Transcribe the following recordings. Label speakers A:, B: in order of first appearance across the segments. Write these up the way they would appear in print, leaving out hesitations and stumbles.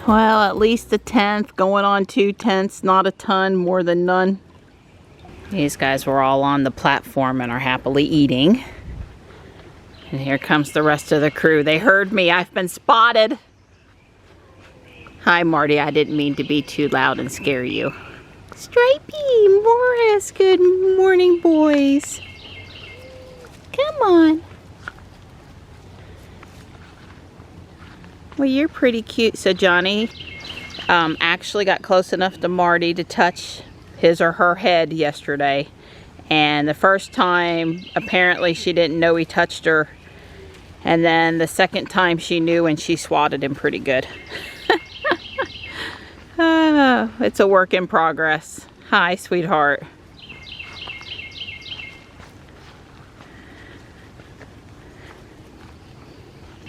A: Well, at least a tenth, going on 2/10, not a ton, more than none. These guys were all on the platform and are happily eating. And here comes the rest of the crew. They heard me, I've been spotted. Hi Marty, I didn't mean to be too loud and scare you. Stripey, Morris, good morning boys. Come on. Well, you're pretty cute. So Johnny actually got close enough to Marty to touch his or her head yesterday. And the first time, apparently she didn't know he touched her. And then the second time she knew and she swatted him pretty good. It's a work in progress. Hi, sweetheart.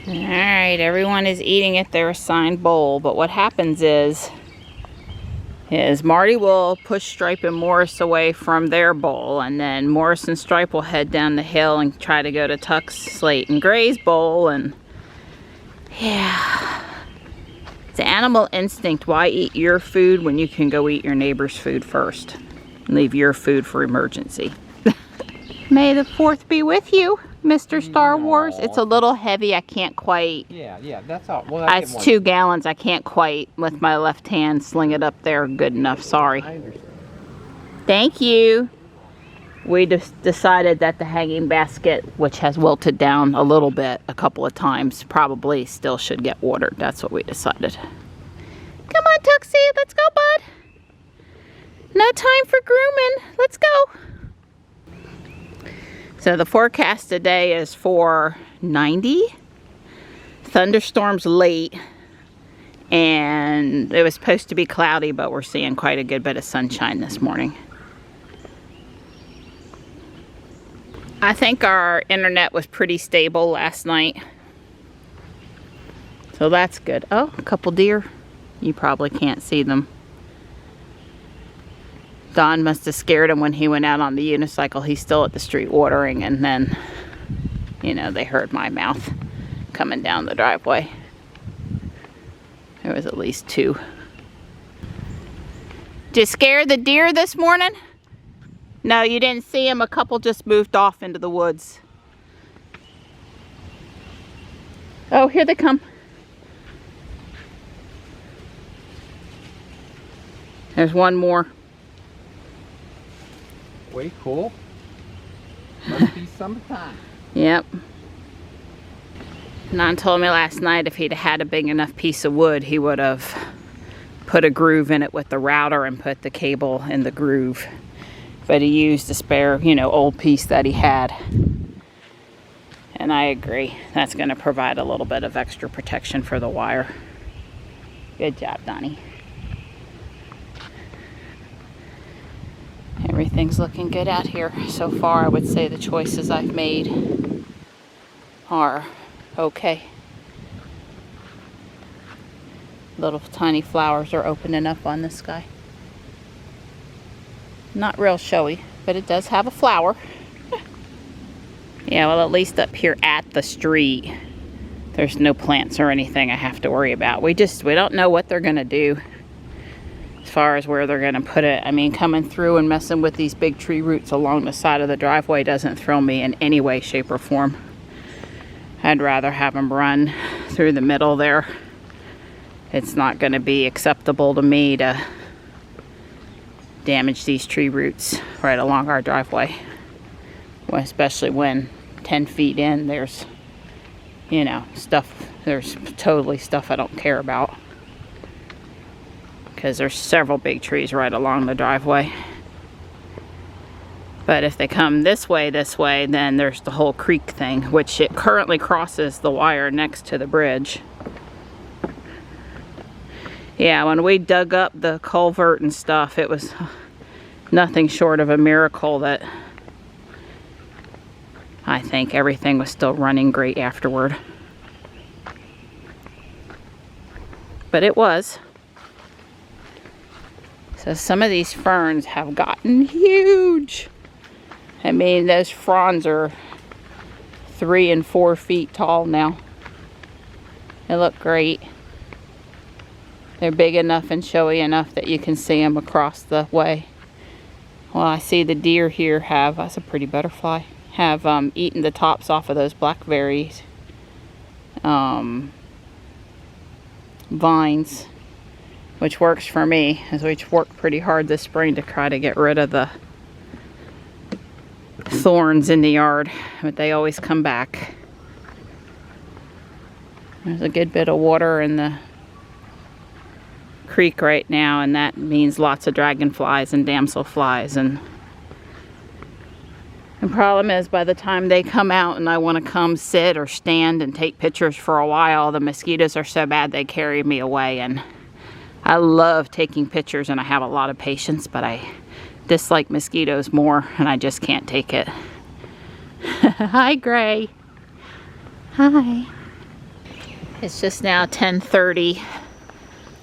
A: Alright, everyone is eating at their assigned bowl, but what happens is Marty will push Stripe and Morris away from their bowl, and then Morris and Stripe will head down the hill and try to go to Tuck's, Slate, and Gray's bowl, and yeah. It's animal instinct. Why eat your food when you can go eat your neighbor's food first? Leave your food for emergency. May the 4th be with you, Mr. Star Wars. It's a little heavy. I can't quite.
B: Yeah, that's all. Well,
A: it's 2 gallons. I can't quite, with my left hand, sling it up there good enough. Sorry.
B: I understand.
A: Thank you. We just decided that the hanging basket, which has wilted down a little bit a couple of times, probably still should get watered. That's what we decided. Come on, Tuxie. Let's go, bud. No time for grooming. Let's go. So the forecast today is for 90. Thunderstorms late. And it was supposed to be cloudy, but we're seeing quite a good bit of sunshine this morning. I think our internet was pretty stable last night. So that's good. Oh, a couple deer. You probably can't see them. Don must have scared him when he went out on the unicycle. He's still at the street watering, and then, you know, they heard my mouth coming down the driveway. There was at least 2. Did you scare the deer this morning? No, you didn't see them. A couple just moved off into the woods. Oh, here they come. There's one more.
B: Way cool. Must be summertime.
A: Yep. Nan told me last night if he'd had a big enough piece of wood, he would have put a groove in it with the router and put the cable in the groove. But he used the spare, you know, old piece that he had. And I agree. That's going to provide a little bit of extra protection for the wire. Good job, Donnie. Everything's looking good out here so far. I would say the choices I've made are okay. Little tiny flowers are opening up on the sky. Not real showy, but it does have a flower. Yeah, well, at least up here at the street, there's no plants or anything I have to worry about. We don't know what they're gonna do as far as where they're gonna put it. I mean, coming through and messing with these big tree roots along the side of the driveway doesn't thrill me in any way, shape, or form. I'd rather have them run through the middle there. It's not gonna be acceptable to me to damage these tree roots right along our driveway, well, especially when 10 feet in there's, you know, stuff, there's totally stuff I don't care about. because there's several big trees right along the driveway. But if they come this way, then there's the whole creek thing, which it currently crosses the wire next to the bridge. Yeah, when we dug up the culvert and stuff, it was nothing short of a miracle that I think everything was still running great afterward. But it was. So some of these ferns have gotten huge. I mean, those fronds are 3 and 4 feet tall now. They look great. They're big enough and showy enough that you can see them across the way. Well, I see the deer here have, that's a pretty butterfly, have eaten the tops off of those blackberries vines, which works for me, as we worked pretty hard this spring to try to get rid of the thorns in the yard, but they always come back. There's a good bit of water in the creek right now, and that means lots of dragonflies and damselflies, and the problem is by the time they come out and I want to come sit or stand and take pictures for a while, the mosquitoes are so bad they carry me away. And I love taking pictures and I have a lot of patience, but I dislike mosquitoes more and I just can't take it. Hi, Gray. Hi. It's just now 10:30.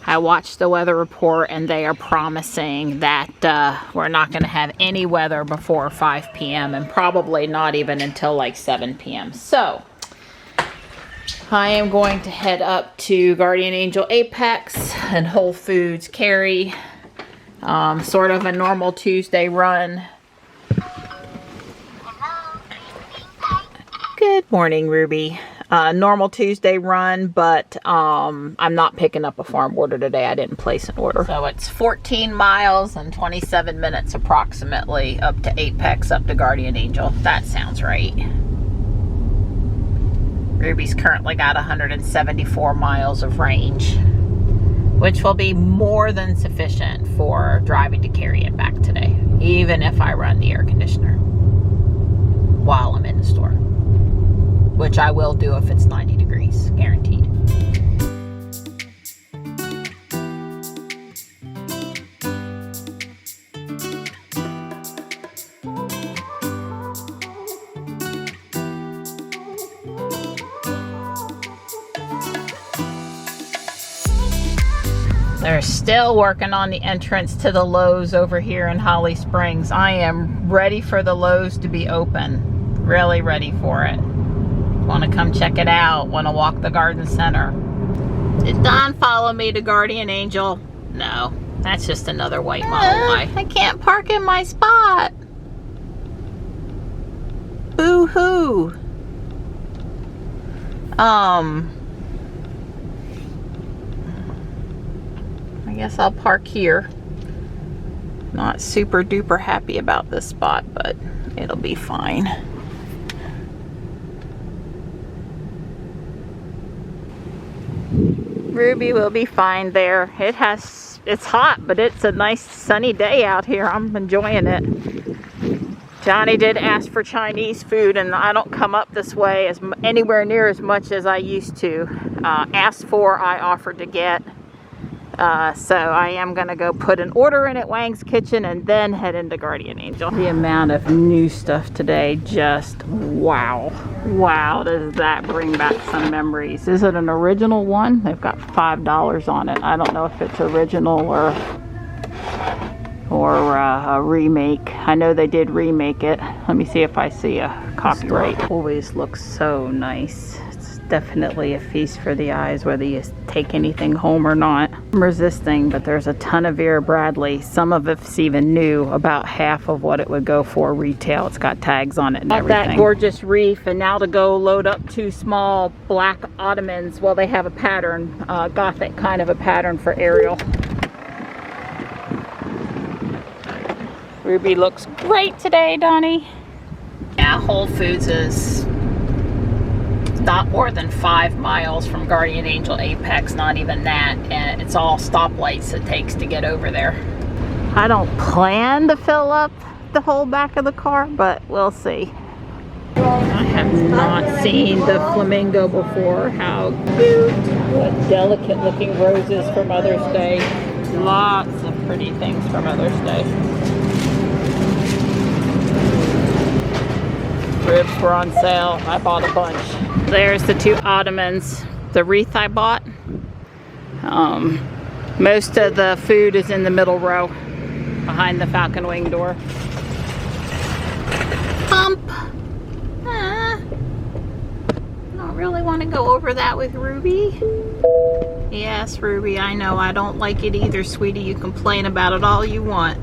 A: I watched the weather report and they are promising that we're not going to have any weather before 5 p.m. and probably not even until like 7 p.m. So I am going to head up to Guardian Angel Apex and Whole Foods Cary. Sort of a normal Tuesday run. Good morning, Ruby. Normal Tuesday run, but I'm not picking up a farm order today. I didn't place an order. So it's 14 miles and 27 minutes approximately up to Apex, up to Guardian Angel. That sounds right. Ruby's currently got 174 miles of range, which will be more than sufficient for driving to Cary and back today, even if I run the air conditioner while I'm in the store. Which I will do if it's 90 degrees, guaranteed. They're still working on the entrance to the Lowe's over here in Holly Springs. I am ready for the Lowe's to be open. Really ready for it. Want to come check it out. Want to walk the garden center. Did Don follow me to Guardian Angel? No, that's just another white Model Y. I can't park in my spot. Boo-hoo. I guess I'll park here. Not super duper happy about this spot, but it'll be fine. Ruby will be fine there. It's hot, but it's a nice sunny day out here. I'm enjoying it. Johnny did ask for Chinese food, and I don't come up this way anywhere near as much as I used to. Asked for, I offered to get. So I am going to go put an order in at Wang's Kitchen and then head into Guardian Angel. The amount of new stuff today, just wow. Wow, does that bring back some memories. Is it an original one? They've got $5 on it. I don't know if it's original or a remake. I know they did remake it. Let me see if I see a copyright. Always looks so nice. It's definitely a feast for the eyes, whether you take anything home or not. I'm resisting, but there's a ton of Vera Bradley. Some of it's even new, about half of what it would go for retail. It's got tags on it and everything. That gorgeous reef, and now to go load up 2 small black ottomans. Well, they have a pattern, gothic kind of a pattern for Ariel. Ruby looks great today, Donnie. Yeah, Whole Foods is not more than 5 miles from Guardian Angel Apex, not even that, and it's all stoplights it takes to get over there. I don't plan to fill up the whole back of the car, but we'll see. I have not seen the flamingo before. How cute! What delicate looking roses for Mother's Day. Lots of pretty things for Mother's Day. Ribs were on sale. I bought a bunch. There's the 2 ottomans. The wreath I bought. Most of the food is in the middle row behind the falcon wing door. Pump. I don't really want to go over that with Ruby. Yes, Ruby, I know. I don't like it either, sweetie. You complain about it all you want.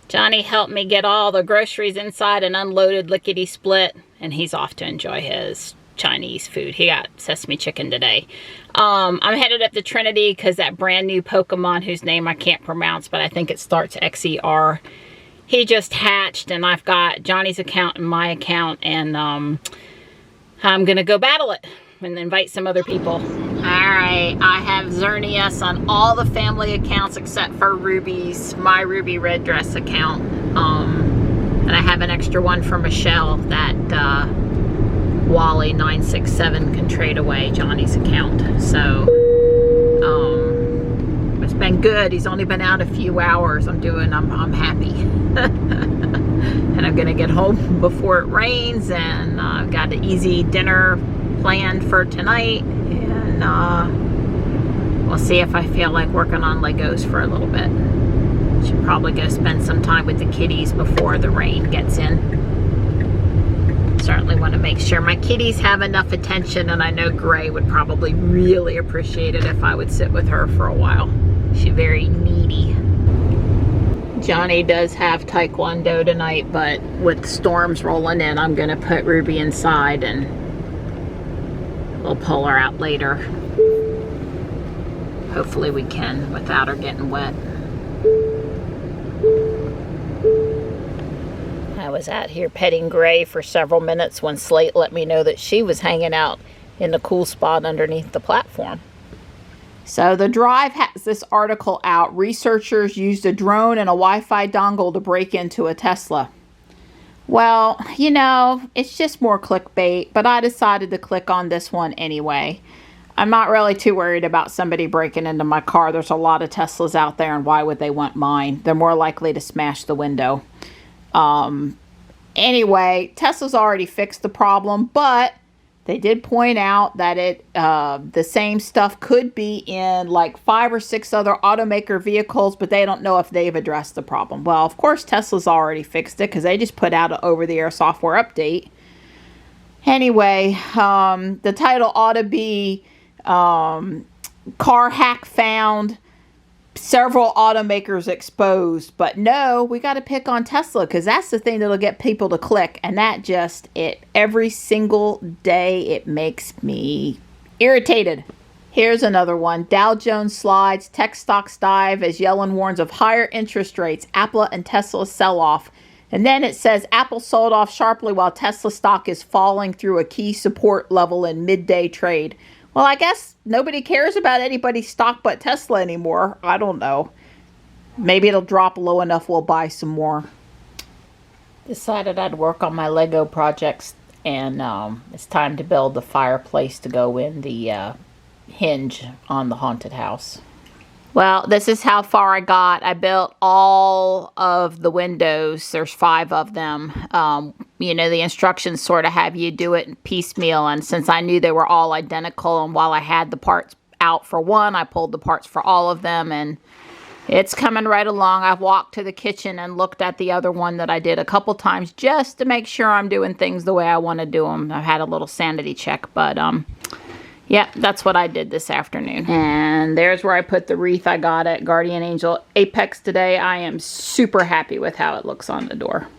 A: Johnny helped me get all the groceries inside and unloaded lickety split, and he's off to enjoy his Chinese food. He got sesame chicken today. I'm headed up to Trinity because that brand new Pokemon, whose name I can't pronounce, but I think it starts XER, he just hatched, and I've got Johnny's account and my account, and I'm gonna go battle it and invite some other people. Alright, I have Xerneas on all the family accounts except for Ruby's, my Ruby Red Dress account. And I have an extra one for Michelle that Wally967 can trade away, Johnny's account. So, it's been good. He's only been out a few hours. I'm happy. And I'm gonna get home before it rains, and I've got an easy dinner planned for tonight, and we'll see if I feel like working on Legos for a little bit. Should probably go spend some time with the kitties before the rain gets in. Certainly want to make sure my kitties have enough attention, and I know Gray would probably really appreciate it if I would sit with her for a while. She's very needy. Johnny does have Taekwondo tonight, but with storms rolling in, I'm gonna put Ruby inside and we'll pull her out later. Hopefully we can without her getting wet. I was out here petting Gray for several minutes when Slate let me know that she was hanging out in the cool spot underneath the platform. So the Drive has this article out. Researchers used a drone and a Wi-Fi dongle to break into a Tesla. Well, you know, it's just more clickbait, but I decided to click on this one anyway. I'm not really too worried about somebody breaking into my car. There's a lot of Teslas out there, and why would they want mine? They're more likely to smash the window. Anyway, Tesla's already fixed the problem, but they did point out that the same stuff could be in like 5 or 6 other automaker vehicles, but they don't know if they've addressed the problem. Well, of course, Tesla's already fixed it because they just put out an over-the-air software update. Anyway, the title ought to be Car Hack Found, Several Automakers Exposed. But no, we got to pick on Tesla because that's the thing that'll get people to click. And that just, every single day, it makes me irritated. Here's another one. Dow Jones slides, tech stocks dive as Yellen warns of higher interest rates, Apple and Tesla sell off. And then it says Apple sold off sharply while Tesla stock is falling through a key support level in midday trade. Well, I guess nobody cares about anybody's stock but Tesla anymore. I don't know. Maybe it'll drop low enough we'll buy some more. Decided I'd work on my Lego projects, and it's time to build the fireplace to go in the hinge on the haunted house. Well, this is how far I got. I built all of the windows. There's 5 of them. You know, the instructions sort of have you do it piecemeal, and since I knew they were all identical, and while I had the parts out for one, I pulled the parts for all of them, and it's coming right along. I've walked to the kitchen and looked at the other one that I did a couple times just to make sure I'm doing things the way I want to do them. I've had a little sanity check, but yeah, that's what I did this afternoon. And there's where I put the wreath I got at Guardian Angel Apex today. I am super happy with how it looks on the door.